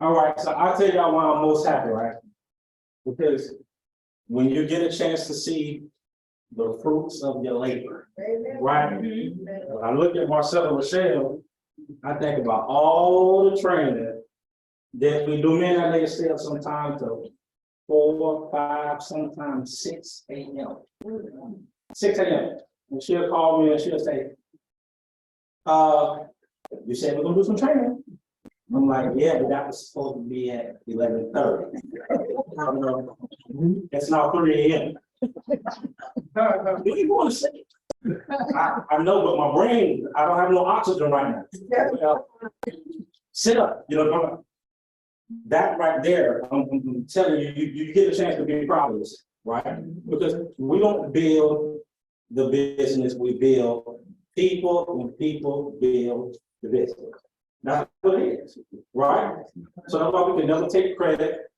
All right, so I'll tell y'all why I'm most happy, right? Because when you get a chance to see the fruits of your labor, right? When I look at Marcel and Rochelle, I think about all the training that we do. Men, I may stay up sometimes till 4, 5, sometimes 6 a.m. 6 a.m. And she'll call me and she'll say, you said we're gonna do some training. I'm like, yeah, but that was supposed to be at 11:30. It's now 3 a.m. What do you want to say? I know, but my brain, I don't have no oxygen right now. Sit up, that right there, I'm telling you, you get a chance to be proud of this, right? Because we don't build the business, we build people, and people build the business. That's what it is, right? So that's why we can never take credit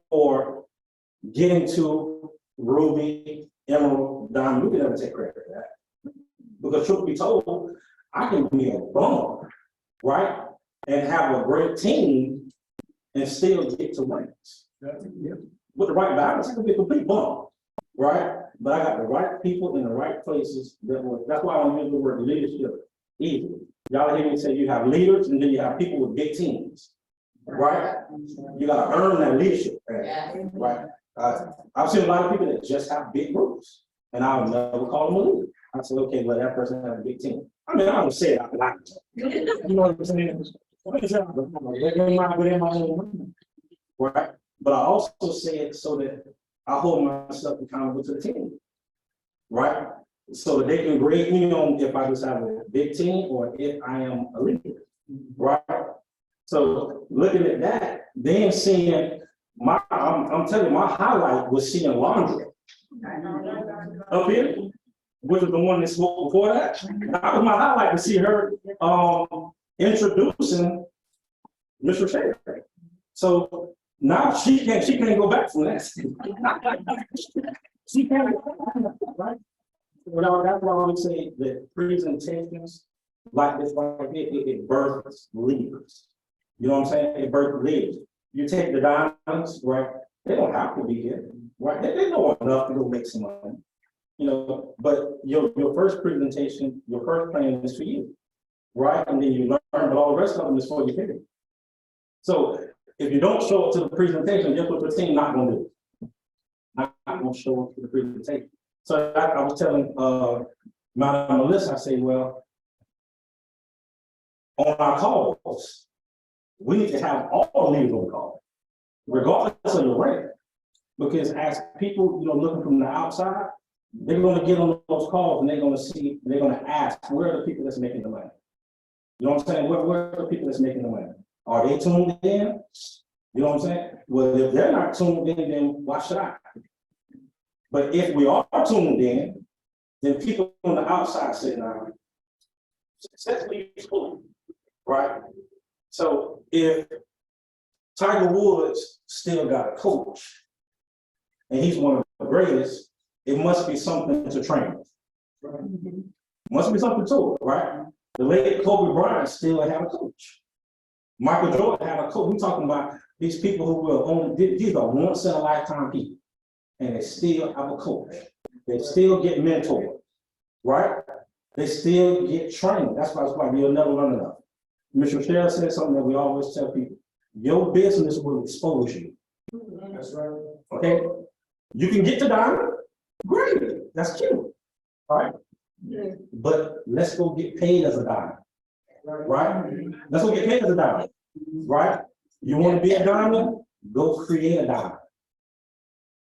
for getting to Ruby, Emerald, Diamond. We can never take credit for that. Because truth be told, I can be a bum, right? And have a great team and still get to wins. With the right balance, I can be a complete bum, right? But I got the right people in the right places. That's why I don't use the word leadership either. Y'all hear me say you have leaders and then you have people with big teams, right? You got to earn that leadership, right? I've seen a lot of people that just have big groups, and I'll never call them a leader. I said, okay, well, that person has a big team. I mean, I don't say it out loud. You know what I'm saying? Right? But I also say it so that I hold myself accountable to the team, right? So that they can grade me on if I just have a big team or if I am a leader, right? So looking at that, then seeing I'm telling you, my highlight was seeing Laundry up here, which was the one that spoke before that. That was my highlight to see her introducing Mr. Sherry. So now she can't go back from that. She can't go back, right? Well, that's why we say that presentations like this, it births leaders. You know what I'm saying? It births leaders. You take the diamonds, right? They don't have to be here, right? They know enough to go make some money, but your first presentation, your first plan is for you, right? And then you learn, but all the rest of them is for your period. So if you don't show up to the presentation, guess what the team not going to do? Not going to show up to the presentation. So I was telling Madam Melissa, I say, well, on our calls, we need to have all leaders on the call, regardless of your rank. Because as people, looking from the outside, they're going to get on those calls and they're going to ask, where are the people that's making the money? You know what I'm saying? Where are the people that's making the money? Are they tuned in? You know what I'm saying? Well, if they're not tuned in, then why should I? But if we are tuned in, then people on the outside say, "Nah, successfully fully," right? So if Tiger Woods still got a coach, and he's one of the greatest, it must be something to train with. Right? Must be something to it, right? The late Kobe Bryant still had a coach. Michael Jordan had a coach. We're talking about these people who will only, these are once in a lifetime people, and they still have a coach. They still get mentored, right? They still get trained. That's why you'll never learn enough. Mr. Rochelle said something that we always tell people: your business will expose you. That's right. Okay. You can get to diamond, great. That's cute. All right. Yeah. But let's go get paid as a diamond. Right? Let's go get paid as a diamond. Right? You want to be a diamond? Go create a diamond.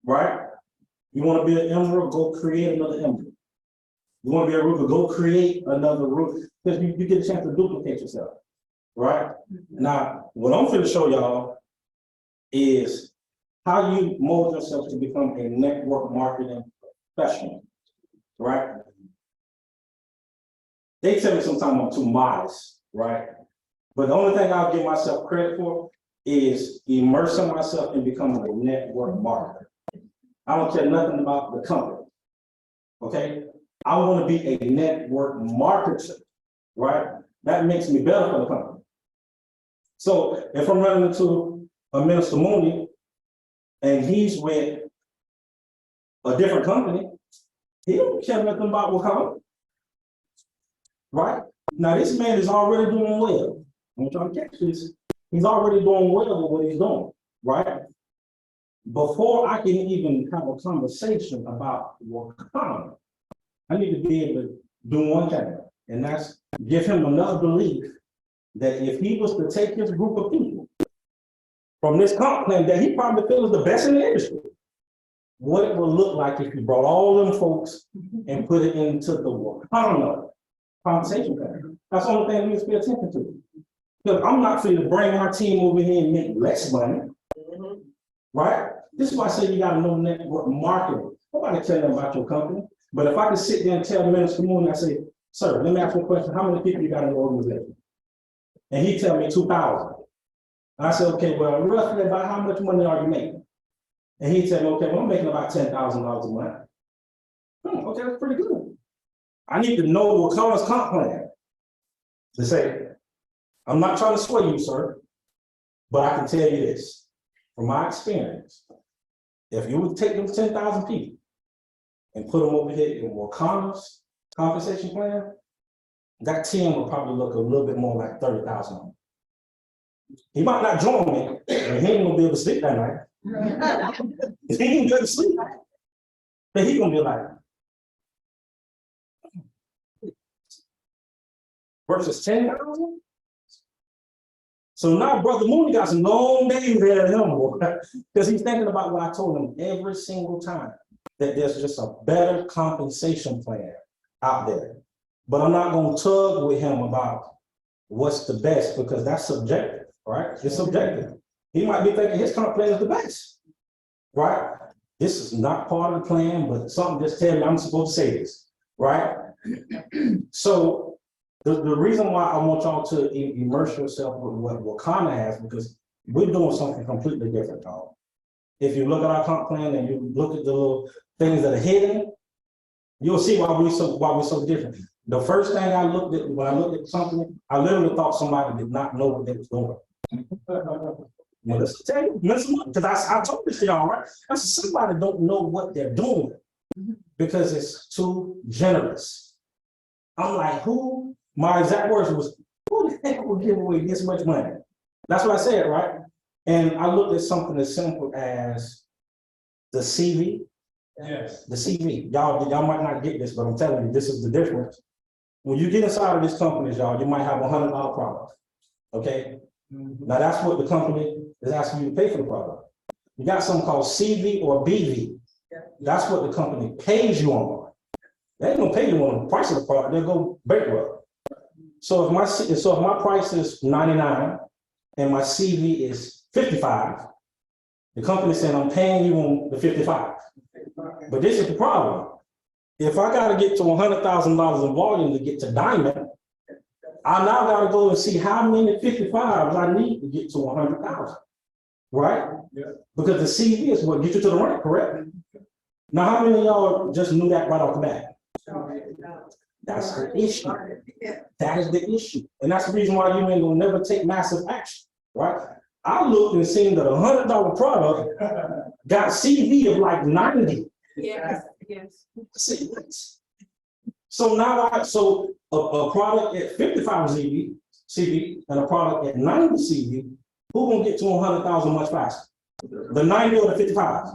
Right? You want to be an emerald? Go create another emerald. You want to be a ruby? Go create another ruby. Because you get a chance to duplicate yourself. Right? Now, what I'm going to show y'all is how you mold yourself to become a network marketing professional. Right? They tell me sometimes I'm too modest, right? But the only thing I'll give myself credit for is immersing myself in becoming a network marketer. I don't care nothing about the company, okay? I want to be a network marketer, right? That makes me better for the company. So if I'm running into a Minister Mooney and he's with a different company, he don't care nothing about what come. Right? Now this man is already doing well. I'm trying to catch this. He's already doing well with what he's doing, right? Before I can even have a conversation about what come, I need to be able to do one thing, and that's give him enough belief that if he was to take his group of people from this comp plan that he probably feels the best in the industry, what it will look like if you brought all them folks and put it into the work. I don't know. Conversation plan. That's the only thing we need to pay attention to. Because I'm not free to bring our team over here and make less money. Right? This is why I say you gotta know network marketing. Nobody tell them about your company. But if I can sit there and tell the Minister Moon, I say, sir, let me ask you a question. How many people you got in the organization? And he tell me 2,000. I said, okay, well, roughly about how much money are you making? And he said, okay, well, I'm making about $10,000 a month. Okay, that's pretty good. I need to know what colors comp plan to say, I'm not trying to sway you, sir, but I can tell you this, from my experience, if you would take them 10,000 people and put them over here in Wakana's compensation plan, that team will probably look a little bit more like 30,000. He might not join me, but he ain't gonna be able to sleep that night. He ain't gonna sleep. But he gonna be like, versus 10,000? So now Brother Mooney got some long days ahead of him, because he's thinking about what I told him every single time, that there's just a better compensation plan out there. But I'm not gonna tug with him about what's the best, because that's subjective, right? It's subjective. He might be thinking his comp plan is the best, right? This is not part of the plan, but something just tells me I'm supposed to say this, right? So the reason why I want y'all to immerse yourself with what Wakana has, because we're doing something completely different, y'all. If you look at our comp plan and you look at the little things that are hidden, you'll see why we're so different. The first thing I looked at when I looked at something, I literally thought somebody did not know what they was doing. Well, let's tell you, because I told this to y'all, right? I said somebody don't know what they're doing because it's too generous. I'm like, who? My exact words was, who the heck will give away this much money? That's what I said, right? And I looked at something as simple as the CV. Yes. The CV. Y'all might not get this, but I'm telling you, this is the difference. When you get inside of these companies, y'all, you might have $100 product. Okay? Now that's what the company is asking you to pay for the product. You got something called CV or BV. That's what the company pays you on. They ain't gonna pay you on the price of the product, they'll go bankrupt. So if my price is 99 and my CV is 55, the company said I'm paying you on the 55. But this is the problem. If I gotta get to $100,000 in volume to get to diamond, I now gotta go and see how many 55s I need to get to 100,000, right? Yeah. Because the CV is what gets you to the rank, correct? Now, how many of y'all just knew that right off the bat? That's the issue. That is the issue. And that's the reason why you ain't gonna never take massive action, right? I looked and seen that $100 product got CV of like 90. Yes, yes. See, so now a product at 55 CV and a product at 90 CV, who gonna get to 100,000 much faster? The 90 or the 55?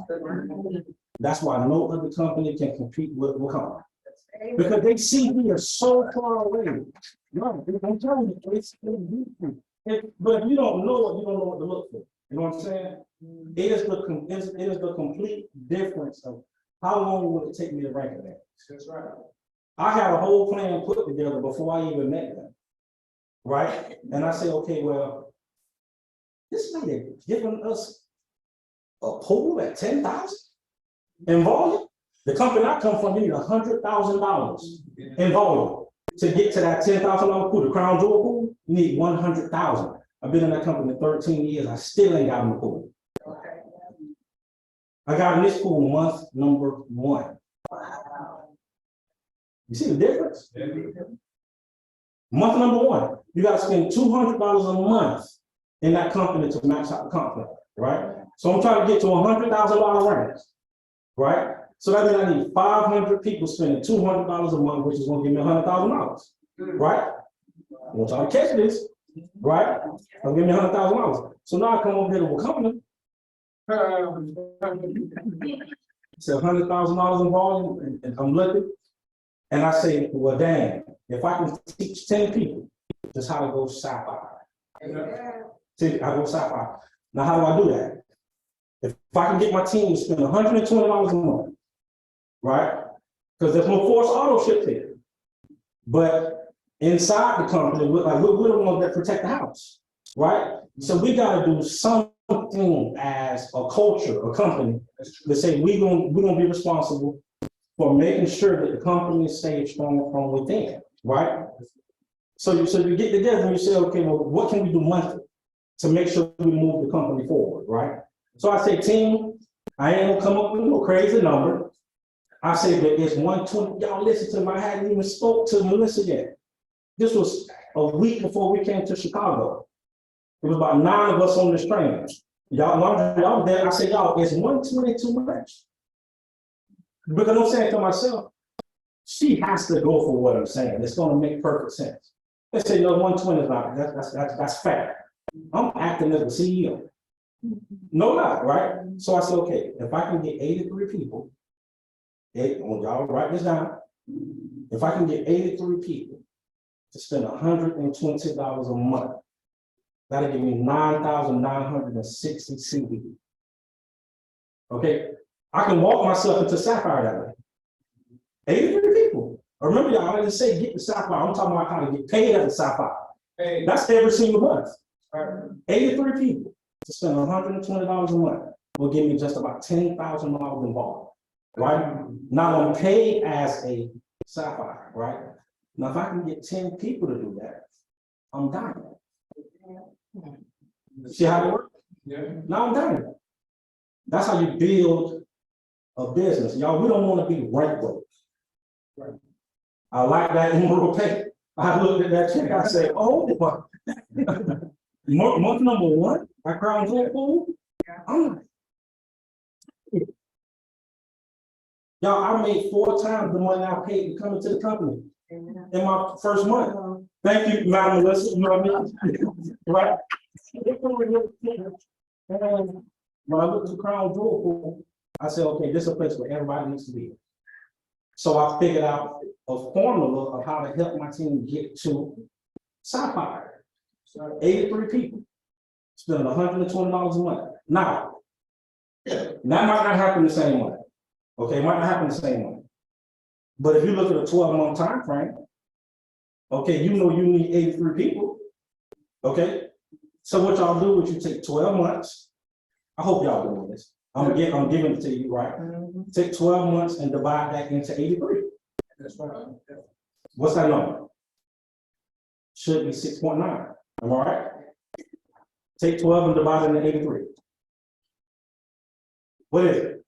That's why no other company can compete with Wakana. Because they CV are so far away. No, I'm telling you, it's different. But if you don't know it, you don't know what to look for. You know what I'm saying? It is the complete difference of how long would it take me to rank it at. That's right. I had a whole plan put together before I even met them. Right? And I say, okay, well, this lady giving us a pool at 10,000 in volume. The company I come from, you need $100,000 in volume to get to that $10,000 pool. The Crown Jewel pool, you need 100,000. I've been in that company 13 years. I still ain't got in the pool. Okay. I got in this pool month number 1. Wow. You see the difference? Month number 1, you got to spend $200 a month in that company to max out the company, right? So I'm trying to get to $100,000 range, right? So that means I need 500 people spending $200 a month, which is going to give me $100,000, right? I want y'all to catch this, right? Gonna give me $100,000. So now I come over here to a company. It's $100,000 in volume, and I'm looking, and I say, well, dang, if I can teach 10 people just how to go sapphire. See, I go sapphire. Now, how do I do that? If I can get my team to spend $120 a month, right? Because there's no forced auto ship here. But inside the company, we're the ones that protect the house, right? So we got to do something as a culture, a company, to say we're gonna be responsible for making sure that the company stays strong from within, right? So you get together and you say, okay, well, what can we do monthly to make sure we move the company forward, right? So I say, team, I ain't gonna come up with no crazy number. I say that it's 120. Y'all listen to me. I hadn't even spoke to Melissa yet. This was a week before we came to Chicago. It was about 9 of us on this train. Y'all there. I said, y'all, it's 120 too much. Because I'm saying to myself, she has to go for what I'm saying. It's going to make perfect sense. They say, no, 120 is not. That's fair. I'm acting as the CEO. No lie, right? So I said, okay, if I can get 83 people, y'all write this down. If I can get 83 people to spend $120 a month, that'll give me 9,960 CD. Okay, I can walk myself into sapphire that way. 83 people. Remember, y'all, I didn't say get the sapphire. I'm talking about how to get paid at the sapphire. Hey. That's every single month. 83 people to spend $120 a month will give me just about $10,000 involved. Right? Now I'm paid as a sapphire, right? Now, if I can get 10 people to do that, I'm dying. See how it works? Yeah. Now I'm dying. That's how you build a business. Y'all, we don't want to be rent broke. Right. I like that emerald pay. I looked at that check, I said, oh, month number 1, I Crown Jewel pool. I'm like, y'all, I made 4 times the money I paid to come into the company in my first month. Thank you, Madam Melissa. You know what I mean? Right? And when I looked at the Crown Jewel pool, I said, okay, this is a place where everybody needs to be. So I figured out a formula of how to help my team get to sapphire. 83 people spending $120 a month. Now, that might not happen the same way. Okay, it might not happen the same way. But if you look at a 12-month time frame, okay, you know you need 83 people. Okay, so what y'all do is you take 12 months. I hope y'all doing this. I'm giving it to you, right? Take 12 months and divide that into 83. That's right. What's that number? Should be 6.9. Am I right? Take 12 and divide it into 83. What is it?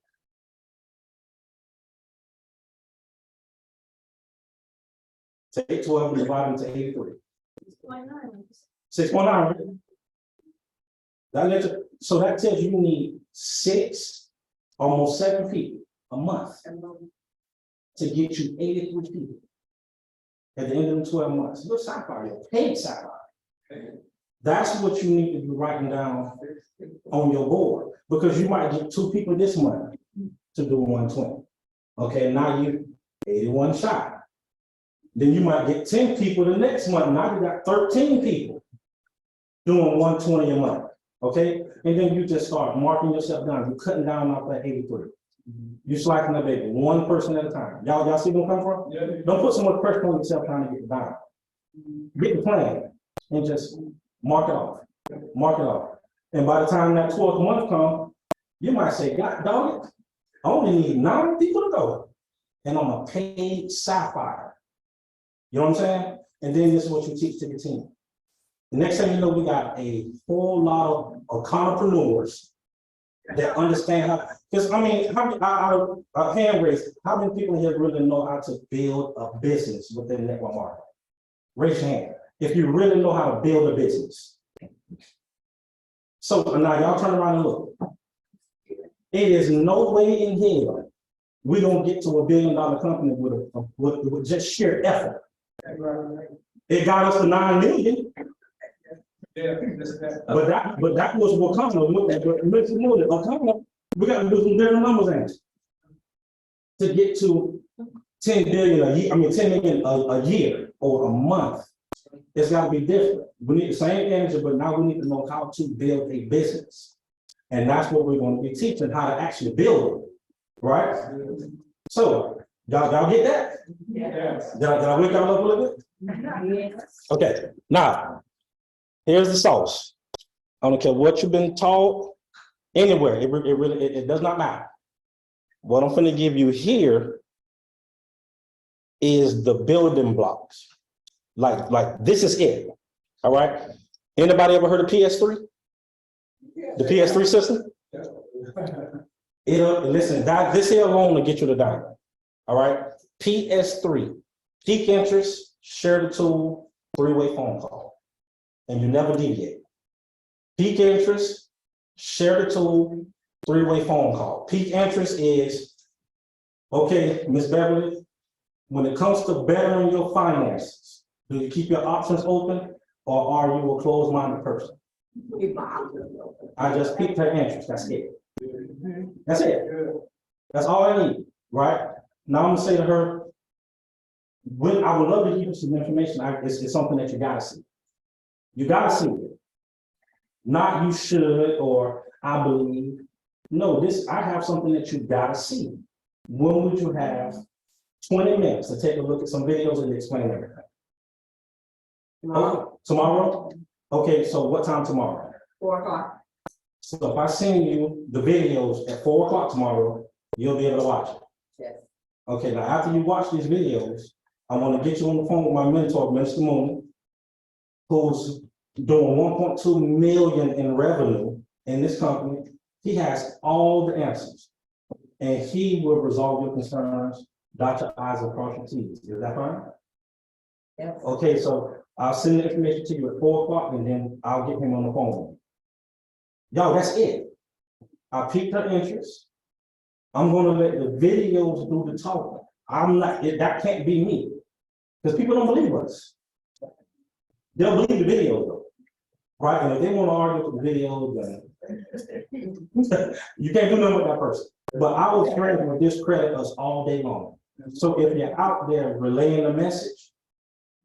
Take 12 and divide it into 83. 6.9. 6.9. So that tells you need 6, almost 7 people a month to get you 83 people at the end of the 12 months. Look, sapphire, paid sapphire. That's what you need to be writing down on your board, because you might get 2 people this month to do 120. Okay, now you 81 shy. Then you might get 10 people the next month. Now you got 13 people doing 120 a month. Okay, and then you just start marking yourself down. You're cutting down off that 83. You're slicing that baby 1 person at a time. Y'all see where I'm coming from? Yeah. Don't put so much pressure on yourself trying to get it down. Get the plan and just mark it off. Mark it off. And by the time that 12th month comes, you might say, God dog it, I only need 9 people to go. And I'm a paid sapphire. You know what I'm saying? And then this is what you teach to your team. The next thing you know, we got a whole lot of entrepreneurs that understand how, because I mean, hand raise, how many people here really know how to build a business within network marketing? Raise your hand. If you really know how to build a business. So now y'all turn around and look. It is no way in hell we don't get to $1 billion company with just sheer effort. It got us to 9 million. But that was Wakanda. We got to do some different numbers to get to 10 billion a year. I mean 10 million a year or a month. It's got to be different. We need the same energy, but now we need to know how to build a business. And that's what we're going to be teaching, how to actually build it, right? So, y'all get that? Yes. Did I wake y'all up a little bit? Yes. Okay, now, here's the sauce. I don't care what you've been taught, anywhere, it does not matter. What I'm going to give you here is the building blocks. Like this is it, all right? Anybody ever heard of PS3? The PS3 system? Listen, this here alone will get you the diamond, all right? PS3, peak interest, share the tool, 3-way phone call, and you never deviate. Peak interest, share the tool, 3-way phone call. Peak interest is, okay, Miss Beverly, when it comes to bettering your finances, do you keep your options open or are you a closed-minded person? I just picked her interest, that's it. That's it. That's all I need, right? Now I'm gonna say to her, when I would love to give you some information, it's something that you gotta see. You gotta see it. Not you should or I believe. No, I have something that you gotta see. When would you have 20 minutes to take a look at some videos and explain everything? Tomorrow? Okay, so what time tomorrow? 4 o'clock. So if I send you the videos at 4 o'clock tomorrow, you'll be able to watch it. Yes. Okay, now after you watch these videos, I want to get you on the phone with my mentor, Mr. Mooney, who's doing 1.2 million in revenue in this company. He has all the answers, and he will resolve your concerns, dot your I's and cross your T's. Is that fine? Yes. Okay, so I'll send the information to you at 4 o'clock, and then I'll get him on the phone. Y'all, that's it. I piqued her interest. I'm going to let the videos do the talking. That can't be me, because people don't believe us. They'll believe the videos though, right? And if they want to argue with the videos, then you can't do nothing with that person. But I was trying to discredit us all day long. So if you're out there relaying a message,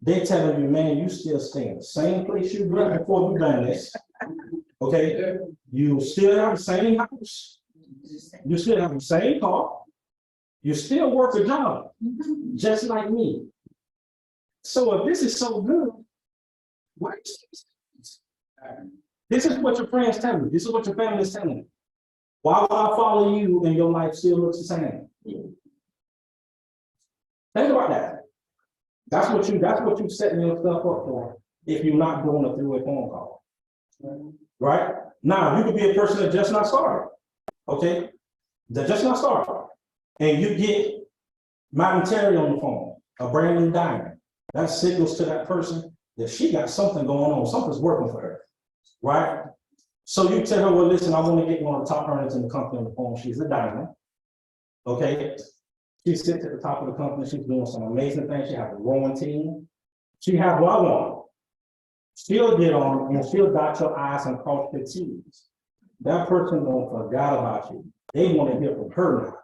they're telling you, man, you still stay in the same place you were before you done this. Okay, you still have the same house, you still have the same car, you still work a job, just like me. So if this is so good, why this is what your friends tell you, this is what your family is telling you. Why would I follow you and your life still looks the same? Think about that. That's what you setting yourself up for if you're not doing a 3-way phone call. Right? Now, you could be a person that just not started, okay? That just not started. And you get Mountain Terry on the phone, a brand new diamond. That signals to that person that she got something going on, something's working for her, right? So you tell her, well, listen, I want to get one of the top earners in the company on the phone. She's a diamond, okay? She sits at the top of the company, she's doing some amazing things. She has a growing team. She has what I want. She'll get on and she'll dot your I's and cross your T's. That person don't forget about you. They want to hear from her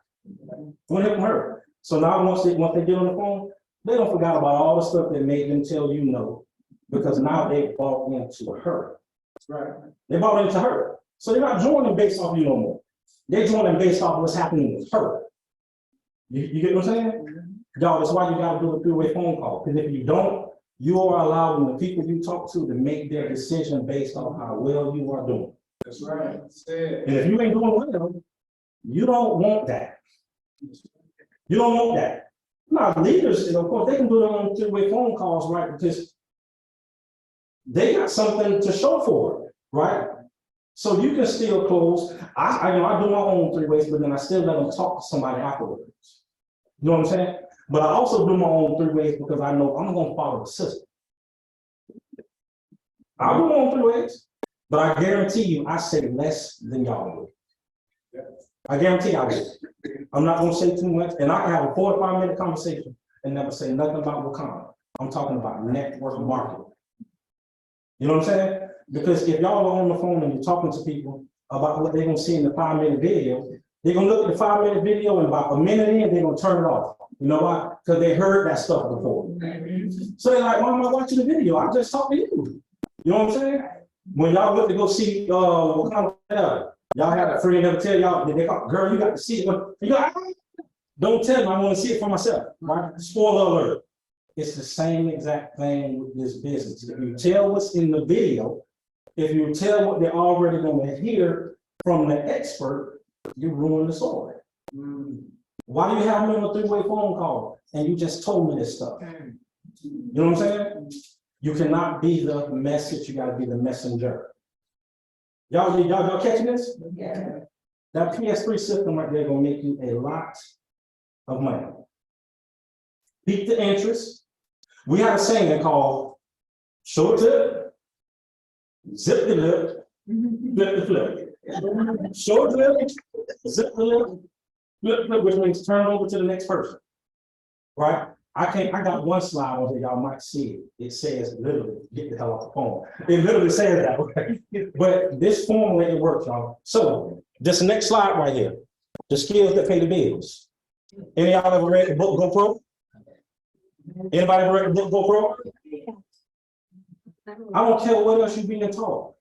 now. Want to hear from her. So now once they get on the phone, they don't forget about all the stuff that made them tell you no, because now they bought into her. Right. They bought into her. So they're not joining based off you no more. They're joining based off what's happening with her. You get what I'm saying? Y'all, that's why you got to do a 3-way phone call. Because if you don't, you are allowing the people you talk to make their decision based on how well you are doing. That's right. And if you ain't doing well, you don't want that. You don't want that. Now, leaders, of course, they can do their own 3-way phone calls, right? Because they got something to show for it, right? So you can still close. I do my own 3 ways, but then I still let them talk to somebody afterwards. You know what I'm saying? But I also do my own 3 ways because I know I'm going to follow the system. I'll do my own 3 ways. But I guarantee you, I say less than y'all do. I guarantee I will. I'm not gonna say too much, and I can have a 4 to 5 minute conversation and never say nothing about Wakanda. I'm talking about network marketing. You know what I'm saying? Because if y'all are on the phone and you're talking to people about what they're gonna see in the 5-minute video, they're gonna look at the 5-minute video and about a minute in, they're gonna turn it off. You know why? Because they heard that stuff before. So they're like, Mom, I'm watching the video. I just talked to you. You know what I'm saying? When y'all went to go see what kind of y'all had a friend never tell y'all, they call, girl, you got to see it. You go, don't tell me, I want to see it for myself. Right? Spoiler alert. It's the same exact thing with this business. If you tell what's in the video, if you tell what they're already going to hear from the expert, you ruin the story. Why do you have me on a 3-way phone call and you just told me this stuff? You know what I'm saying? You cannot be the message, you got to be the messenger. Y'all catching this? Yeah. That PS3 system right there gonna make you a lot of money. Beat the interest. We have a saying called short tip, zip the lip, flip the flip. Short lip, zip the lip, flip the flip, which means turn over to the next person. Right? I got one slide on here, y'all might see it. It says literally, get the hell off the phone. It literally says that, okay? But this formula, it works, y'all. So this next slide right here, the skills that pay the bills. Any of y'all ever read the book Go Pro? Anybody ever read the book Go Pro? I don't care what else you're being taught.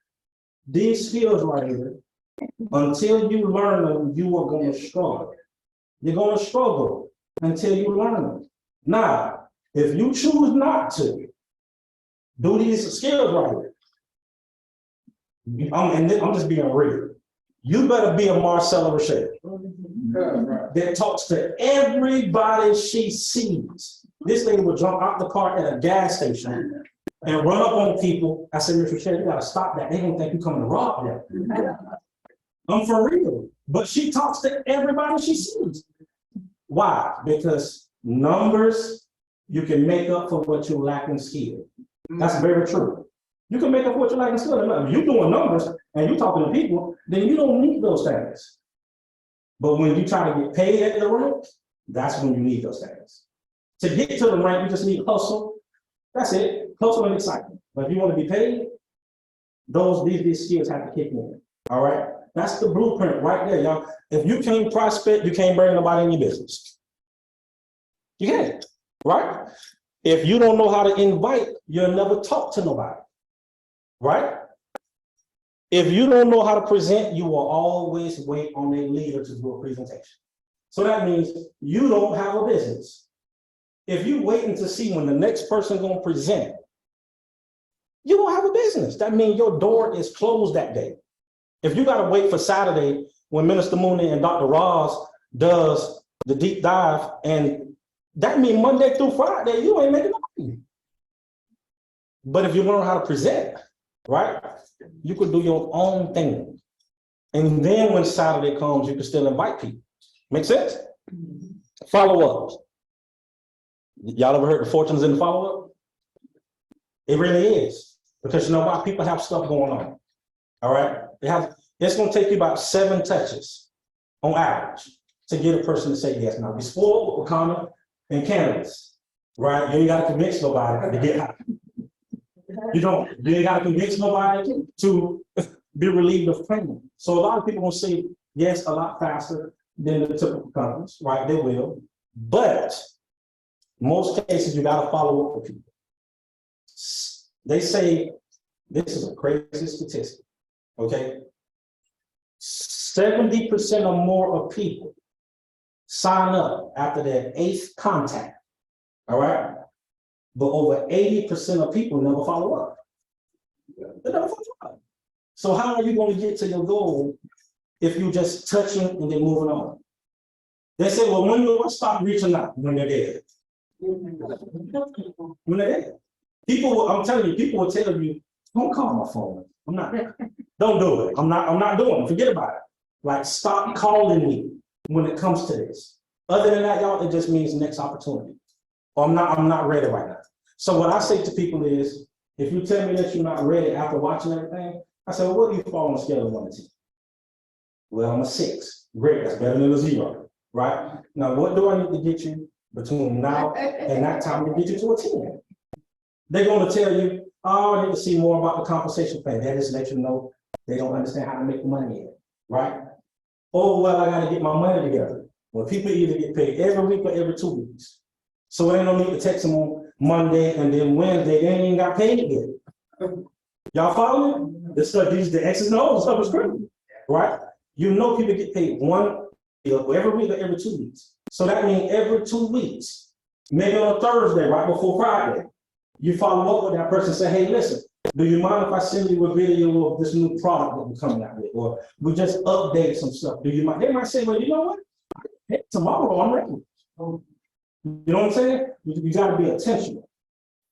These skills right here, until you learn them, you are going to struggle. You're going to struggle until you learn them. Now, if you choose not to do these skills right here, I'm just being real. You better be a Marcella Rochelle that talks to everybody she sees. This thing will jump out the car at a gas station and run up on people. I said, Miss Rochelle, you gotta stop that. They don't think you coming to rob them. I'm for real. But she talks to everybody she sees. Why? Because numbers, you can make up for what you lack in skill. That's very true. You can make up for what you lack in skill. If you're doing numbers and you're talking to people, then you don't need those things. But when you try to get paid at the rank, that's when you need those things. To get to the rank, you just need hustle. That's it. Hustle and excitement. But if you want to be paid, these skills have to kick in. All right. That's the blueprint right there, y'all. If you can't prospect, you can't bring nobody in your business. You can't, right? If you don't know how to invite, you'll never talk to nobody, right? If you don't know how to present, you will always wait on a leader to do a presentation. So that means you don't have a business. If you're waiting to see when the next person gonna present, you don't have a business. That means your door is closed that day. If you gotta wait for Saturday when Minister Mooney and Dr. Ross does the deep dive, and that means Monday through Friday, you ain't making money. But if you learn how to present, right, you could do your own thing. And then when Saturday comes, you can still invite people. Make sense? Follow-ups. Y'all ever heard the fortunes in the follow-up? It really is. Because you know why? People have stuff going on. All right? It's going to take you about 7 touches on average to get a person to say yes. Now, be spoiled with Wakanda and cannabis, right? You ain't got to convince nobody to get high. You ain't got to convince nobody to be relieved of pain. So a lot of people will say yes a lot faster than the typical companies, right? They will. But most cases, you got to follow up with people. They say, this is a crazy statistic, okay? 70% or more of people sign up after their 8th contact, all right? But over 80% of people never follow up. They never follow up. So how are you going to get to your goal if you're just touching and then moving on? They say, well, when do I stop reaching out? When they're dead. When they're dead. I'm telling you, people will tell you, don't call my phone. I'm not, don't do it. I'm not doing it. Forget about it. Like, stop calling me when it comes to this. Other than that, y'all, it just means next opportunity. Or I'm not ready right now. So what I say to people is, if you tell me that you're not ready after watching everything, I said, well, what do you fall on a scale of 1 to 10? Well, I'm a 6. Great, that's better than a 0, right? Now, what do I need to get you between now and that time to get you to a 10? They're going to tell you, oh, I need to see more about the compensation plan. That just let you know they don't understand how to make the money in, right? Oh, well, I got to get my money together. Well, people either get paid every week or every 2 weeks. So they don't need to text them on Monday and then Wednesday, they ain't got paid yet. Y'all follow me? This stuff, the X's and O's stuff is crazy, right? You know people get paid every week or every 2 weeks. So that means every 2 weeks, maybe on a Thursday, right before Friday, you follow up with that person and say, hey, listen, do you mind if I send you a video of this new product that we're coming out with? Or we just update some stuff. Do you mind? They might say, well, you know what? Hey, tomorrow I'm ready. You know what I'm saying? You got to be intentional,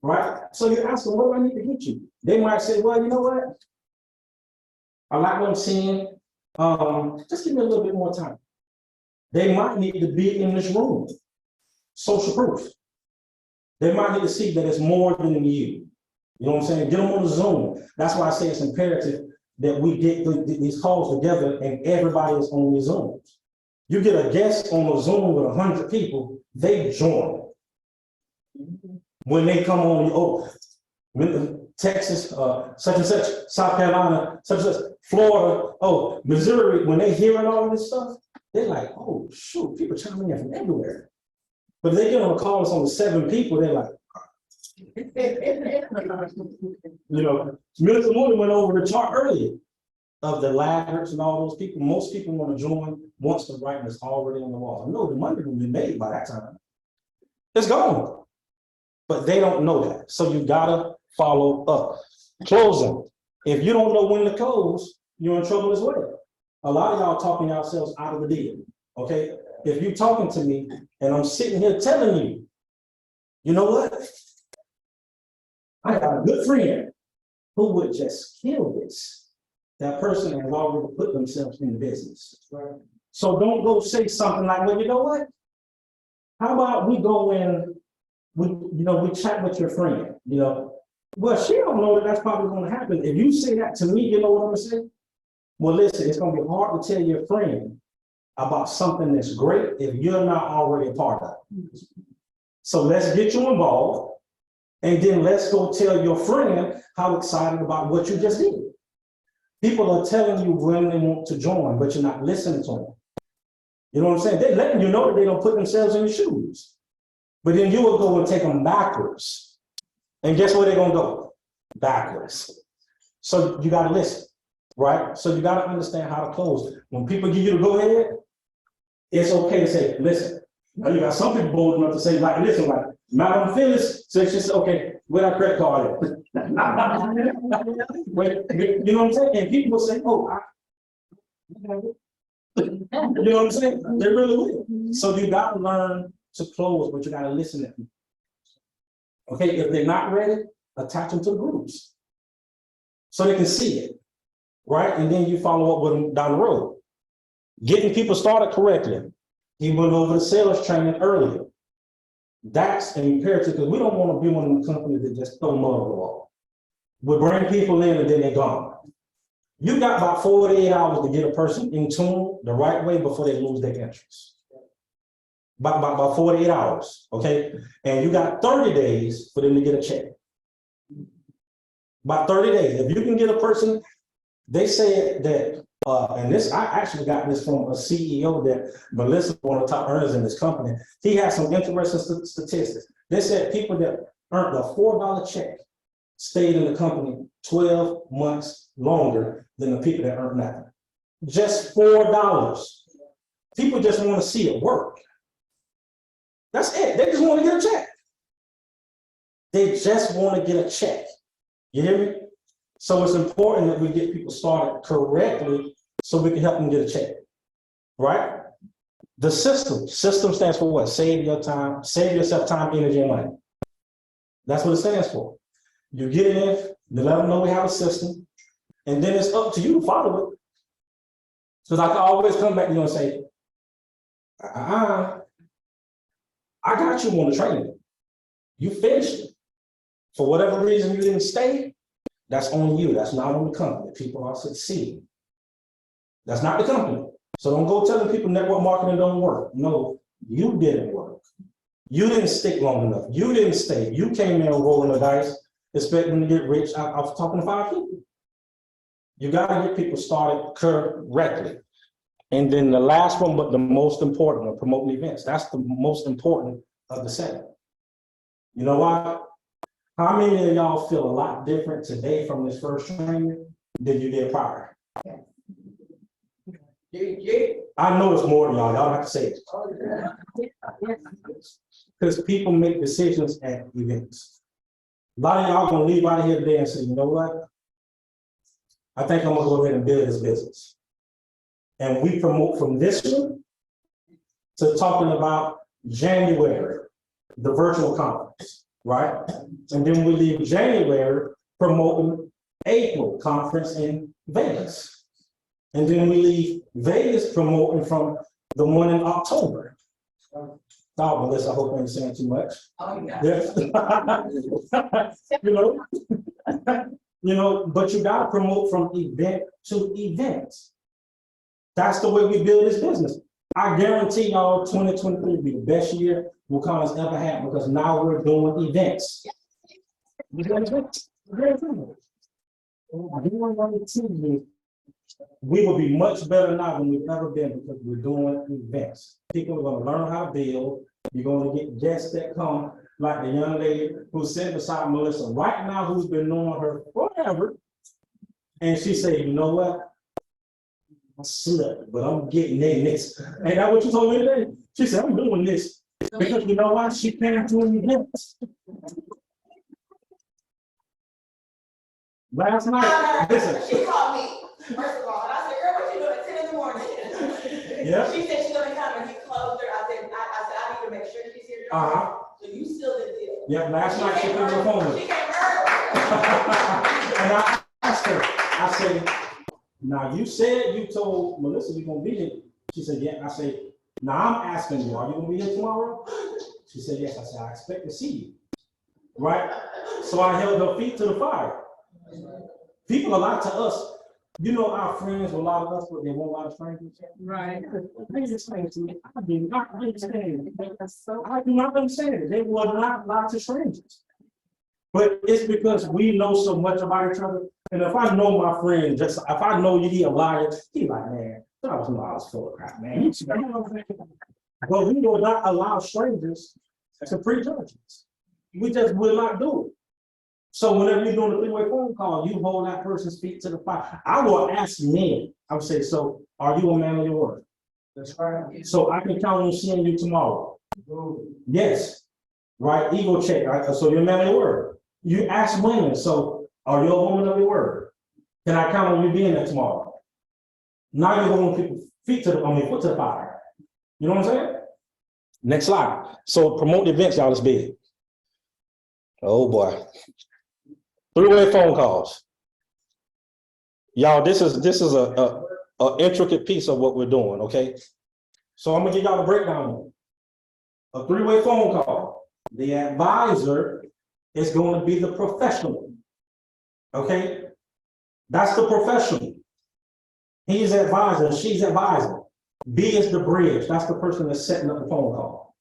right? So you ask them, what do I need to get you? They might say, well, you know what? I like what I'm seeing. Just give me a little bit more time. They might need to be in this room. Social proof. They might need to see that it's more than you. You know what I'm saying? Get them on the Zoom. That's why I say it's imperative that we get these calls together and everybody is on the Zooms. You get a guest on the Zoom with 100 people, they join. When they come on, Texas, such and such, South Carolina, such and such, Florida, Missouri, when they hearing all of this stuff, they're like, oh, shoot, people chiming in from everywhere. But if they get on a call, it's only 7 people, they're like, you know, Minister Mooney went over the chart earlier of the laggards and all those people. Most people want to join once the writing is already on the wall. No, the money will be made by that time. It's gone. But they don't know that. So you gotta follow up. Closing. If you don't know when to close, you're in trouble as well. A lot of y'all talking yourselves out of the deal. Okay? If you're talking to me and I'm sitting here telling you, you know what? I got a good friend who would just kill this. That person has already put themselves in the business. Right? So don't go say something like, well, you know what? How about we go in, we chat with your friend, Well, she don't know that that's probably going to happen. If you say that to me, you know what I'm going to say? Well, listen, it's going to be hard to tell your friend about something that's great if you're not already a part of it. So let's get you involved, and then let's go tell your friend how excited about what you just did. People are telling you when they want to join, but you're not listening to them. You know what I'm saying? They're letting you know that they don't put themselves in your shoes. But then you will go and take them backwards. And guess where they're going to go? Backwards. So you got to listen, right? So you got to understand how to close. When people give you the go ahead, it's okay to say, listen. Now you got some people bold enough to say, like, listen, like, Madam Phyllis says, she said, okay, where that credit card at? You know what I'm saying? And people will say, oh, you know what I'm saying? They really will. So you got to learn to close, but you got to listen to them. Okay, if they're not ready, attach them to the groups so they can see it, right? And then you follow up with them down the road. Getting people started correctly. He went over the sales training earlier. That's imperative because we don't want to be one of the companies that just throw mud on the wall. We bring people in and then they're gone. You got about 48 hours to get a person in tune the right way before they lose their interest. About 48 hours, okay? And you got 30 days for them to get a check. About 30 days. If you can get a person, they said that, and this, I actually got this from a CEO that Melissa, one of the top earners in this company. He has some interesting statistics. They said people that earned a $4 check stayed in the company 12 months longer than the people that earned nothing. Just $4. People just want to see it work. That's it. They just want to get a check. They just want to get a check. You hear me? So it's important that we get people started correctly so we can help them get a check. Right? The system stands for what? Save your time, save yourself time, energy, and money. That's what it stands for. You get it in, you let them know we have a system, and then it's up to you to follow it. So I can always come back to you and say, I got you on the training. You finished it. For whatever reason you didn't stay, That's on you. That's not on the company. People are succeeding. That's not the company. So don't go telling people network marketing don't work. No, you didn't work. You didn't stick long enough. You didn't stay. You came in rolling the dice, expecting to get rich. I was talking to 5 people. You got to get people started correctly. And then the last one, but the most important, are promoting events. That's the most important of the 7. You know why? How many of y'all feel a lot different today from this first training than you did prior? I know it's more than y'all. Y'all don't have to say it. Because people make decisions at events. A lot of y'all gonna leave out of here today and say, you know what? I think I'm gonna go ahead and build this business. And we promote from this one to talking about January, the virtual conference, right? And then we leave January promoting April conference in Vegas. And then we leave Vegas promoting from the one in October. Oh, Melissa, I hope I ain't saying too much. Oh, yeah. You know, but you gotta promote from event to event. That's the way we build this business. I guarantee y'all 2023 will be the best year WCONN's ever had because now we're doing events. We will be much better now than we've ever been because we're doing events. People are going to learn how to build. You're going to get guests that come, like the young lady who sat beside Melissa right now, who's been knowing her forever. And she said, you know what? I slept, but I'm getting in this. Ain't that what you told me today? She said, I'm doing this. Because you know why? She came to an event. Last night, listen. She called me, first of all, and I said, girl, what you doing at 10 in the morning? Yeah. She said she's gonna come and he closed her. I said, I need to make sure she's here. So you still did it. Yeah, last night she put her phone. She came early. And I asked her, I said, now you said you told Melissa you're gonna be here. She said, yeah. I said, now I'm asking you, are you gonna be here tomorrow? She said, yes. I said, I expect to see you. Right? So I held her feet to the fire. People a lot to us. You know our friends will lie to us, but they won't lie to strangers. Right. They explain to me, I do not understand. I do not understand it. They will not lie to strangers. But it's because we know so much about each other. And if I know my friend, just if I know he a liar, he like, man, I was full of crap, man. But we will not allow strangers to prejudge us. We just will not do it. So whenever you're doing a 3-way phone call, you hold that person's feet to the fire. I will ask men. I would say, so are you a man of your word? That's right. So I can count on seeing you tomorrow. Yes. Right? Ego check. Right? So you're a man of your word. You ask women, so are you a woman of your word? Can I count on you being there tomorrow? Now you're holding people's feet to the, foot to the fire. You know what I'm saying? Next slide. So promote the events, y'all, is big. Oh boy. 3-way phone calls. Y'all, this is a intricate piece of what we're doing, okay? So I'm gonna give y'all a breakdown. A 3-way phone call. The advisor is going to be the professional. Okay? That's the professional. He's advisor, she's advisor. B is the bridge. That's the person that's setting up the phone call.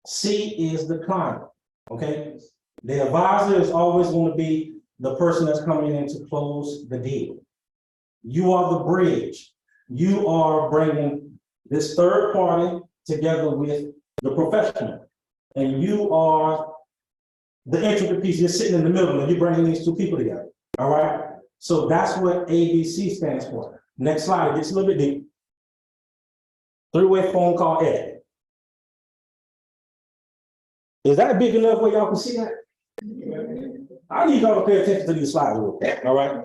C is the client. Okay? The advisor is always going to be the person that's coming in to close the deal. You are the bridge. You are bringing this third party together with the professional. And you are the intricate piece. You're sitting in the middle and you're bringing these two people together. All right? So that's what ABC stands for. Next slide, it gets a little bit deep. 3-way phone call edit. Is that big enough where y'all can see that? I need y'all to pay attention to these slides real quick, all right?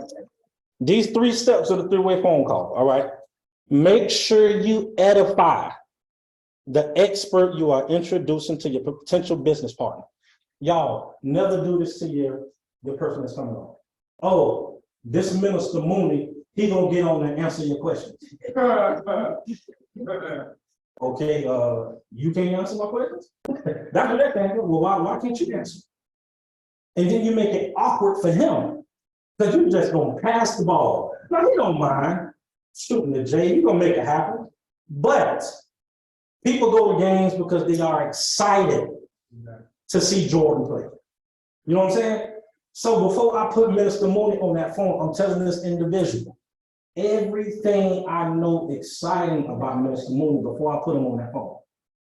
These 3 steps of the 3-way phone call, all right? Make sure you edify the expert you are introducing to your potential business partner. Y'all, never do this to your person that's coming on. Oh, this Minister Mooney, he gonna get on and answer your questions. Okay, you can't answer my questions? That's what that thing. Well, why can't you answer? And then you make it awkward for him Because you just gonna pass the ball. Now, he don't mind shooting the J, you gonna make it happen. But people go to games because they are excited to see Jordan play. You know what I'm saying? So before I put Minister Mooney on that phone, I'm telling this individual everything I know exciting about Minister Mooney before I put him on that phone.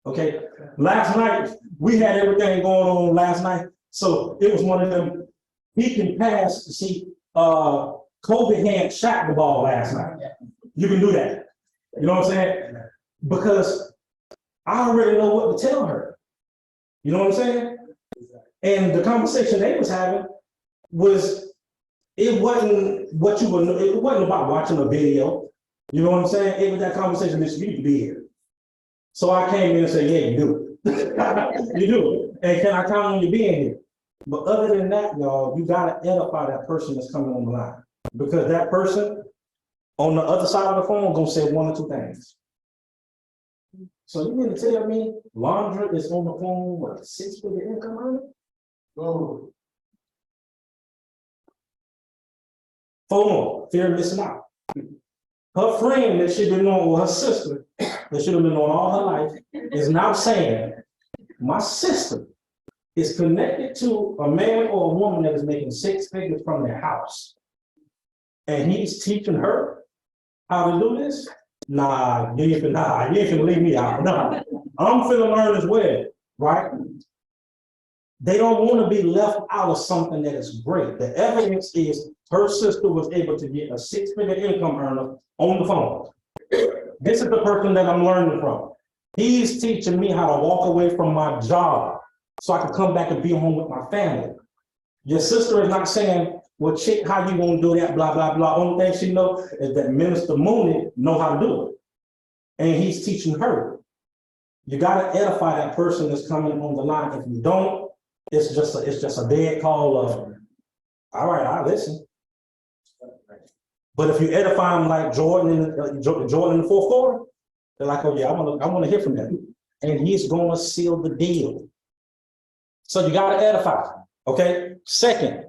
Okay, last night we had everything going on last night, so it was one of them. He can pass. See, Kobe had shot the ball last night. You can do that. You know what I'm saying? Because I already know what to tell her. You know what I'm saying? And the conversation they was having was, it wasn't what you would. It wasn't about watching a video. You know what I'm saying? It was that conversation that you need to be here. So I came in and said, yeah, you do it. You do it. And can I count on you being here? But other than that, y'all, you gotta edify that person that's coming on the line. Because that person on the other side of the phone gonna say one or two things. So you mean to tell me Londra is on the phone with a 6-figure income earner? Oh. 4 more, fear of missing out. Her friend that she been knowing, or her sister that should have been knowing all her life, is now saying, my sister is connected to a man or a woman that is making 6 figures from their house. And he's teaching her how to do this? Nah, you ain't finna leave me out. Nah, I'm finna learn as well, right? They don't want to be left out of something that is great. The evidence is her sister was able to get a 6-figure income earner on the phone. This is the person that I'm learning from. He's teaching me how to walk away from my job so I can come back and be home with my family. Your sister is not saying, well, chick, how you gonna do that, blah, blah, blah. Only thing she knows is that Minister Mooney know how to do it. And he's teaching her. You gotta edify that person that's coming on the line. If you don't, it's just a dead call of, all right, I'll listen. But if you edify them like Jordan in the fourth quarter, they're like, oh yeah, I want to hear from him. And he's going to seal the deal. So you got to edify, okay? Second,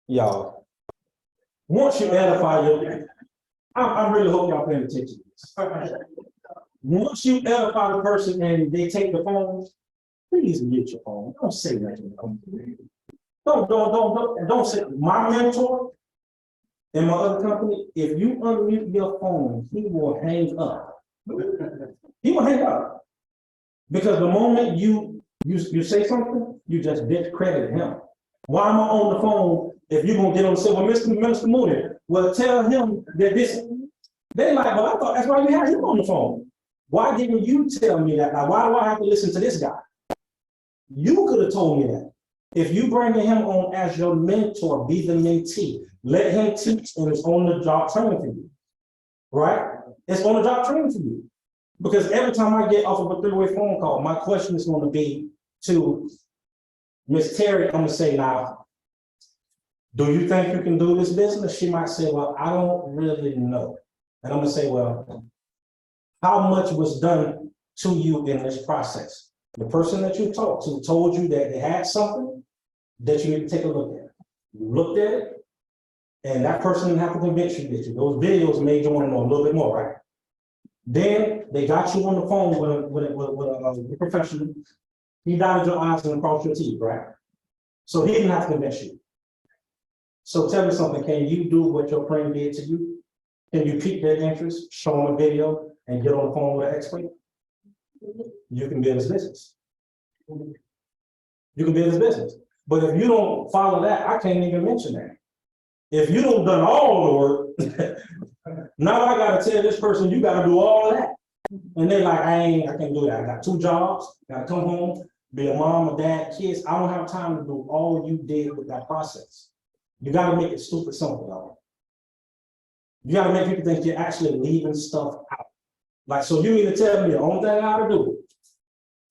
y'all, once you edify your, I really hope y'all paying attention to this. Once you edify the person and they take the phone, please mute your phone. Don't say nothing. Don't say, my mentor in my other company, if you unmute your phone, he will hang up. He will hang up. Because the moment you say something, you just discredit him. Why am I on the phone if you're gonna get on and say, well, Minister Mooney, well, tell him that this, they like, well, I thought that's why we had him on the phone. Why didn't you tell me that? Now, why do I have to listen to this guy? You could have told me that. If you bring him on as your mentor, be the mentee. Let him teach, and it's on the job training for you, right? It's on the job training for you. Because every time I get off of a 3-way phone call, my question is going to be to Miss Terry. I'm going to say, now, do you think you can do this business? She might say, well, I don't really know. And I'm going to say, well, how much was done to you in this process? The person that you talked to told you that they had something that you need to take a look at. You looked at it, and that person didn't have to convince you, did you? Those videos made you want to know a little bit more, right? Then they got you on the phone with a professional. He dotted your I's and crossed your T's, right? So he didn't have to convince you. So tell me something, can you do what your friend did to you? Can you pique their interest, show them a video, and get on the phone with an expert? You can build his business. You can build his business. But if you don't follow that, I can't even mention that. If you don't done all the work, now I gotta tell this person, you gotta do all of that. And they're like, I can't do that. I got 2 jobs, gotta come home, be a mom, a dad, kids. I don't have time to do all you did with that process. You gotta make it stupid simple, y'all. You gotta make people think you're actually leaving stuff out. Like, so you need to tell me the only thing I gotta do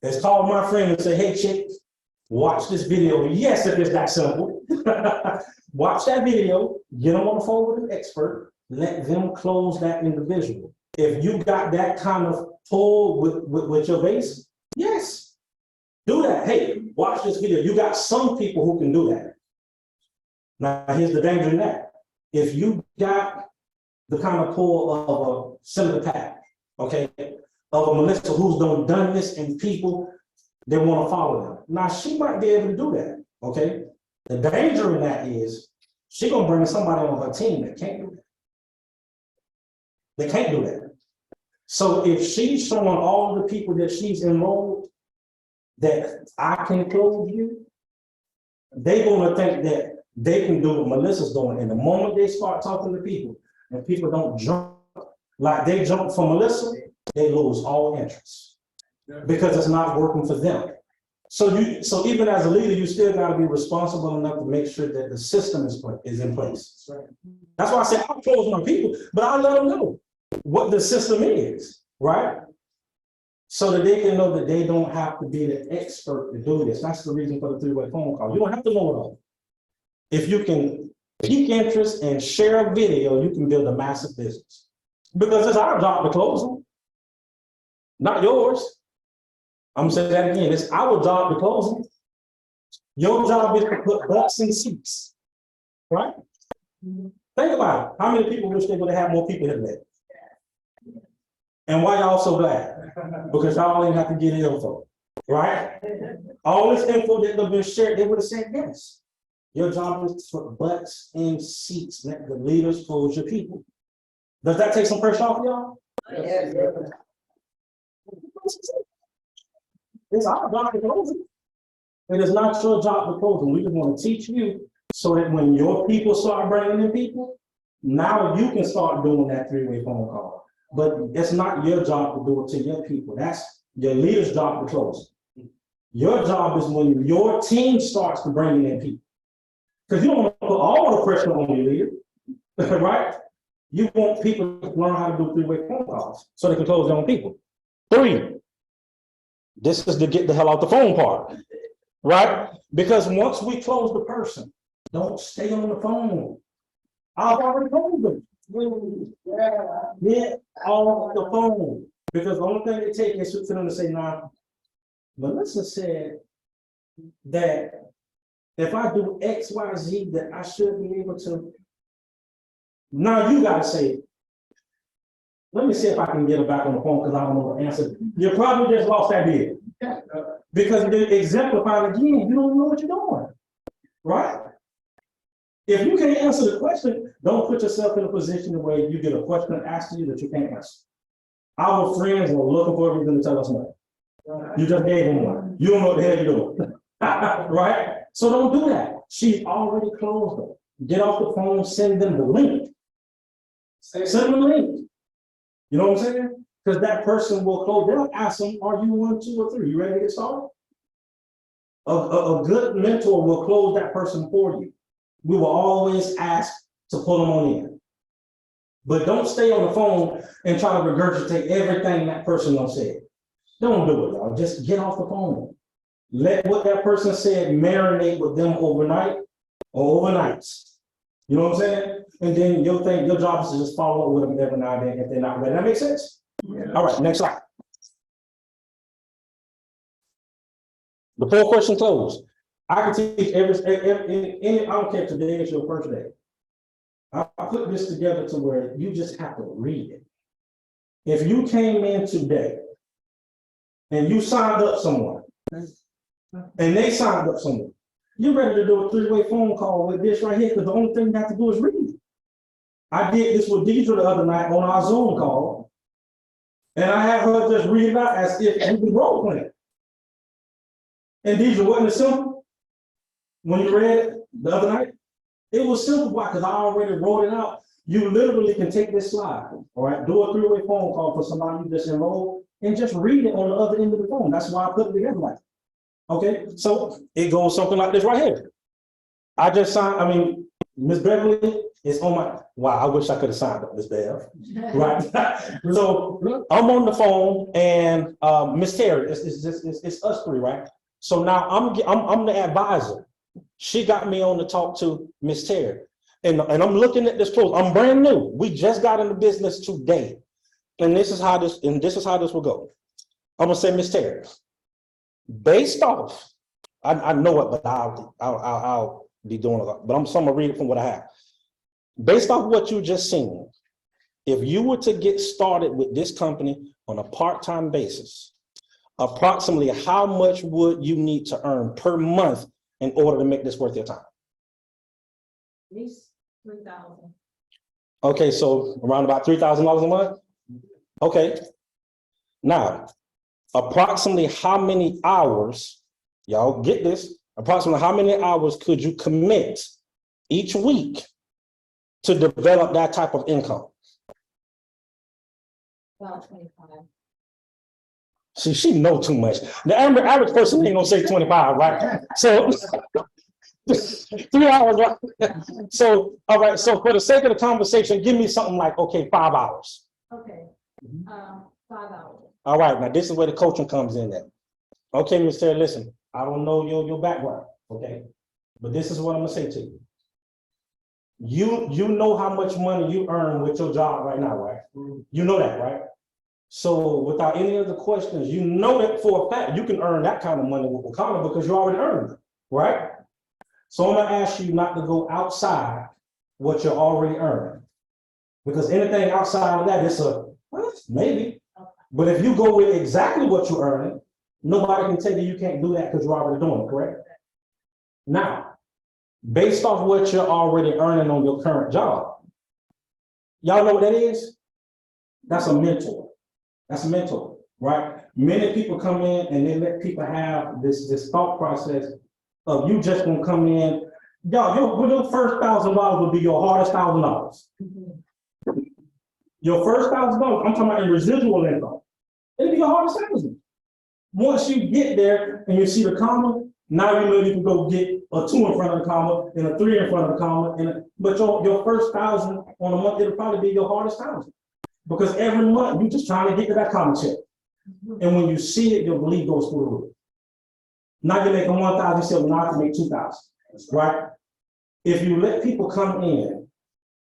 is call my friend and say, hey, chick, watch this video. Yes, if it's that simple. Watch that video, get them on the phone with an expert, let them close that individual. If you got that kind of pull with your base, yes, do that. Hey, watch this video. You got some people who can do that. Now, here's the danger in that. If you got the kind of pull of a Senator Pat, okay, of a Melissa who's done this, and people, they want to follow them. Now, she might be able to do that, okay? The danger in that is she's going to bring somebody on her team that can't do that. They can't do that. So if she's showing all the people that she's enrolled that I can close you, they're going to think that they can do what Melissa's doing. And the moment they start talking to people and people don't jump like they jump for Melissa, they lose all interest because it's not working for them. So even as a leader, you still got to be responsible enough to make sure that the system is in place. That's why I say I'll close my people, but I'll let them know what the system is, right? So that they can know that they don't have to be the expert to do this. That's the reason for the three-way phone call. You don't have to know it all. If you can pique interest and share a video, you can build a massive business. Because it's our job to close them, not yours. I'm gonna say that again. It's our job to close them. Your job is to put butts in seats, right? Think about it. How many people wish they would have had more people here today? And why y'all so glad? Because y'all didn't have to get info, right? All this info that have been shared, they would have said yes. Your job is to put butts in seats. Let the leaders close your people. Does that take some pressure off y'all? Yes. It's our job to close it. It is not your job to close them. We just want to teach you so that when your people start bringing in people, now you can start doing that three-way phone call. But it's not your job to do it to your people. That's your leader's job to close it. Your job is when your team starts to bring in people. Because you don't want to put all the pressure on your leader, right? You want people to learn how to do three-way phone calls so they can close their own people. 3, this is to get the hell out the phone part, right? Because once we close the person, don't stay on the phone. I've already told them. Get off the phone. Because the only thing they take is for them to say, nah, Melissa said that if I do X, Y, Z, that I should be able to. Now you gotta say, let me see if I can get her back on the phone because I don't know the answer. You probably just lost that bid. Because to exemplify again, you don't know what you're doing, right? If you can't answer the question, don't put yourself in a position where you get a question asked to you that you can't answer. Our friends were looking for a reason to tell us no. You just gave them one. You don't know what the hell you're doing, right? So don't do that. She's already closed them. Get off the phone, send them the link. Send them the link. You know what I'm saying? Because that person will close. They'll ask them, are you 1, 2, or 3? You ready to get started? A good mentor will close that person for you. We will always ask to pull them on in. But don't stay on the phone and try to regurgitate everything that person done said. Don't do it, y'all. Just get off the phone. Let what that person said marinate with them overnight or overnights. You know what I'm saying? And then your job is to just follow up with them every now and then if they're not ready. That makes sense? Yeah. All right, next slide. The 4 question closed. I can teach I don't care if today is your first day. I put this together to where you just have to read it. If you came in today and you signed up someone, and they signed up someone, you're ready to do a 3-way phone call with this right here, because the only thing you have to do is read it. I did this with Deidre the other night on our Zoom call, and I had her just read it out as if we were role playing. And Deidre, wasn't it simple? When you read it the other night, it was simple. Why? Because I already wrote it out. You literally can take this slide, all right, do a 3-way phone call for somebody you just enrolled, and just read it on the other end of the phone. That's why I put it together like that. Okay, so it goes something like this right here. I just signed, Miss Beverly is on my, wow, I wish I could have signed up Miss Bev, right? So I'm on the phone and Miss Terry, it's us 3, right? So now I'm the advisor. She got me on to talk to Miss Terry. And I'm looking at this close. I'm brand new. We just got into business today. And this is how this will go. I'm gonna say, Miss Terry, based off, I know it, but I'll be doing a lot, but I'm gonna read it from what I have. Based off what you just seen, if you were to get started with this company on a part-time basis, approximately how much would you need to earn per month in order to make this worth your time? At least 3,000. Okay, so around about $3,000 a month? Okay. Now, approximately how many hours, y'all get this, approximately how many hours could you commit each week to develop that type of income? About 25. See, she know too much. The average person ain't gonna say 25, right? So 3 hours, right? So, all right, so for the sake of the conversation, give me something like, okay, 5 hours. Okay, 5 hours. All right, now this is where the coaching comes in at. Okay, Ms. Terry, listen, I don't know your background, okay? But this is what I'm gonna say to you. You know how much money you earn with your job right now, right? You know that, right? So without any other questions, you know that for a fact, you can earn that kind of money with Wakanda because you already earned it, right? So I'm gonna ask you not to go outside what you're already earning. Because anything outside of that is maybe. But if you go with exactly what you're earning, nobody can tell you can't do that because you're already doing it, correct? Now, based off what you're already earning on your current job, y'all know what that is? That's a mentor. That's a mentor, right? Many people come in and they let people have this thought process of you just gonna come in, y'all, your first $1,000 will be your hardest $1,000. Your first $1,000, I'm talking about in residual income. It'll be your hardest $1,000. Once you get there and you see the comma, now you know you can go get a 2 in front of the comma and a 3 in front of the comma. But your first 1,000 on a month, it'll probably be your hardest 1,000. Because every month you're just trying to get to that comma check. And when you see it, your belief goes through the roof. Now you're making 1,000, you say, well, now I can make 2,000, right? If you let people come in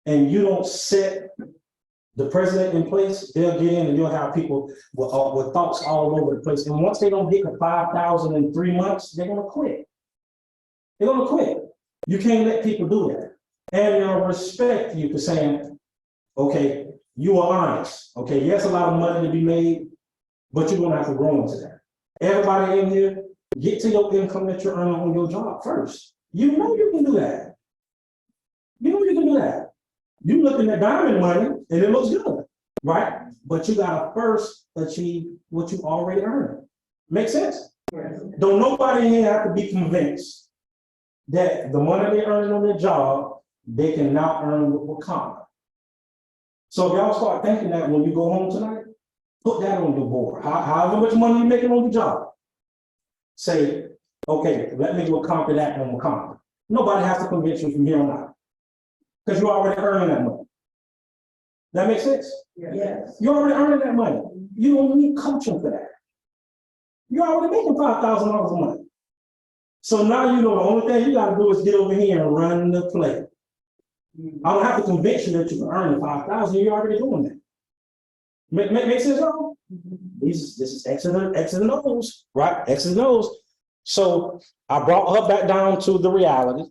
and you don't set the president in place, they'll get in and you'll have people with thoughts all over the place. And once they don't get to 5,000 in 3 months, they're gonna quit. They're gonna quit. You can't let people do that. And they'll respect you for saying, okay, you are honest. Okay, yes, a lot of money to be made, but you're gonna have to grow into that. Everybody in here, get to your income that you're earning on your job first. You know you can do that. You know you can do that. You're looking at diamond money and it looks good, right? But you gotta first achieve what you already earned. Make sense? Yes. Don't nobody here have to be convinced that the money they earn on their job, they can now earn with Wakanda. So if y'all start thinking that when you go home tonight, put that on your board. However much money you're making on your job, say, okay, let me go conquer that and Wakanda. Nobody has to convince you from here on out. Because you're already earning that money. That makes sense? Yes. You're already earning that money. You don't need coaching for that. You're already making $5,000 a month. So now you know the only thing you gotta do is get over here and run the play. I don't have to convince you that you can earn the 5,000, you're already doing that. Make sense, y'all? This is X and O's, right? X and O's. So I brought her back down to the reality.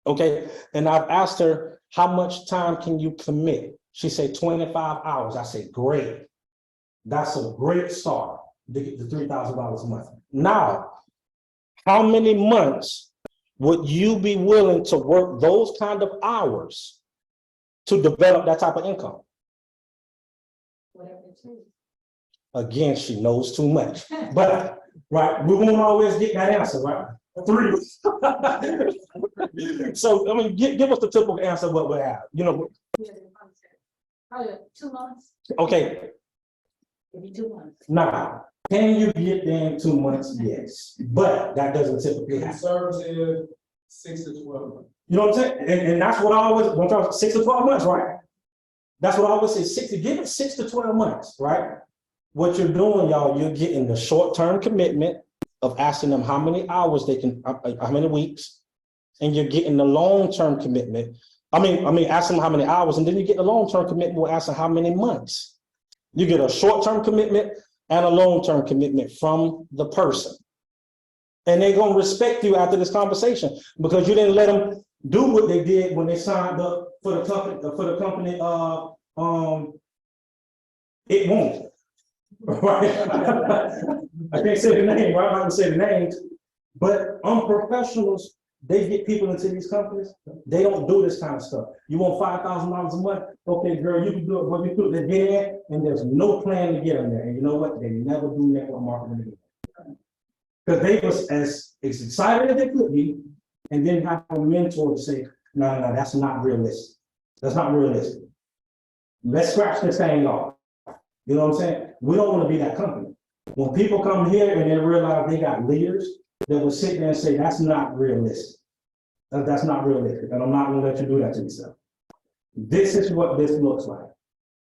Okay, and I've asked her, how much time can you commit? She said 25 hours. I said, great. That's a great start to get the $3,000 a month. Now, how many months would you be willing to work those kind of hours to develop that type of income? Whatever it takes. Again, she knows too much, but right, we won't always get that answer, right? 3. So, I mean, give us the typical answer of what we have, you know. Probably 2 months. Okay. Maybe 2 months. Now, can you get there in 2 months? Yes, but that doesn't typically happen. Conservative, 6 to 12 months. You know what I'm saying? And that's what I always, when I talk 6 to 12 months, right? That's what I always say, give it 6 to 12 months, right? What you're doing, y'all, you're getting the short-term commitment of asking them how many hours they can, how many weeks, and you're getting the long-term commitment. I mean, asking them how many hours, and then you get the long-term commitment with asking how many months. You get a short-term commitment and a long-term commitment from the person. And they're gonna respect you after this conversation because you didn't let them do what they did when they signed up for the company, it won't. Right? I can't say the name, right? I'm not gonna say the names, but unprofessionals, they get people into these companies. They don't do this kind of stuff. You want $5,000 a month? Okay, girl, you can do it. But you put the get in, and there's no plan to get them there. And you know what? They never do network marketing again. Because they was as excited as they could be, and then have a mentor to say, no, that's not realistic. That's not realistic. Let's scratch this thing off. You know what I'm saying? We don't want to be that company. When people come here and they realize they got leaders that will sit there and say, that's not realistic. That's not realistic. And I'm not going to let you do that to yourself. This is what this looks like.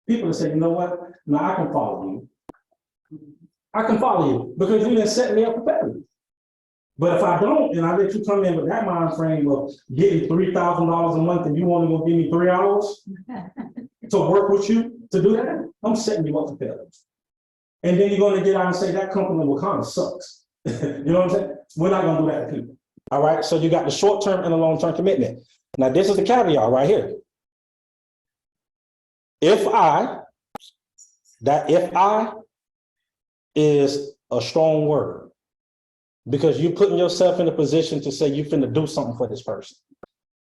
People will say, you know what? No, I can follow you. I can follow you because you didn't set me up for failure. But if I don't, and I let you come in with that mind frame of getting $3,000 a month and you want to go give me 3 hours to work with you to do that, I'm setting you up for failure. And then you're going to get out and say that company will kind of sucks. You know what I'm saying? We're not going to do that to people. All right. So you got the short-term and the long-term commitment. Now, this is the caveat right here. If I is a strong word because you're putting yourself in a position to say you're finna do something for this person.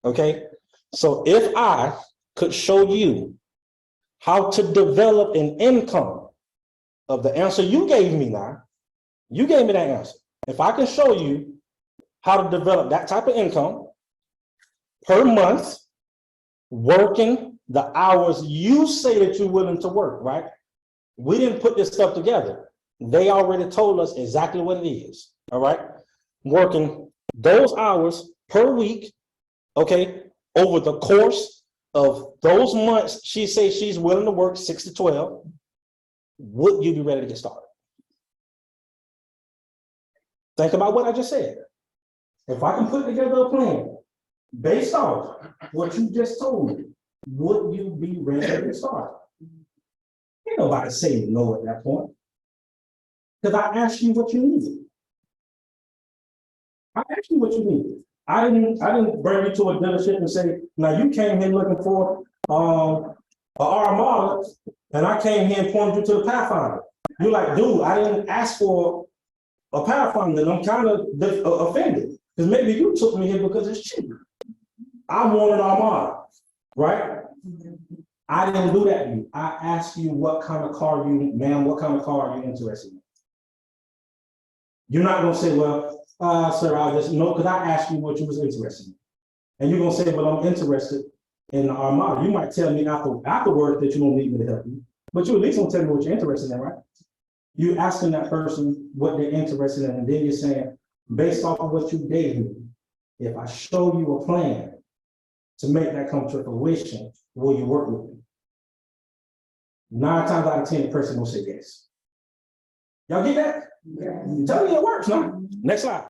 Okay. So if I could show you how to develop an income of the answer you gave me now, you gave me that answer. If I can show you how to develop that type of income per month, working the hours you say that you're willing to work, right? We didn't put this stuff together. They already told us exactly what it is, all right? Working those hours per week, okay, over the course of those months she says she's willing to work 6 to 12, would you be ready to get started? Think about what I just said. If I can put together a plan based off what you just told me, would you be ready to get started? Ain't nobody saying no at that point. Because I asked you what you needed. I asked you what you needed. I didn't bring you to a dealership and say, now you came here looking for an Armada, and I came here and pointed you to the Pathfinder. You're like, dude, I didn't ask for a Pathfinder, and I'm kind of offended. Because maybe you took me here because it's cheap. I wanted Armada, right? I didn't do that to you. I asked you what kind of car what kind of car are you interested in? You're not gonna say, well, sir, I just know, because I asked you what you was interested in. And you're gonna say, well, I'm interested in the Armada. You might tell me afterwards that you don't need me to help you, but you at least gonna tell me what you're interested in, right? You're asking that person what they're interested in, and then you're saying, based off of what you gave me, if I show you a plan to make that come to fruition, will you work with me? 9 times out of 10, the person will say yes. Y'all get that? Yeah. Tell me it works, no? Next slide.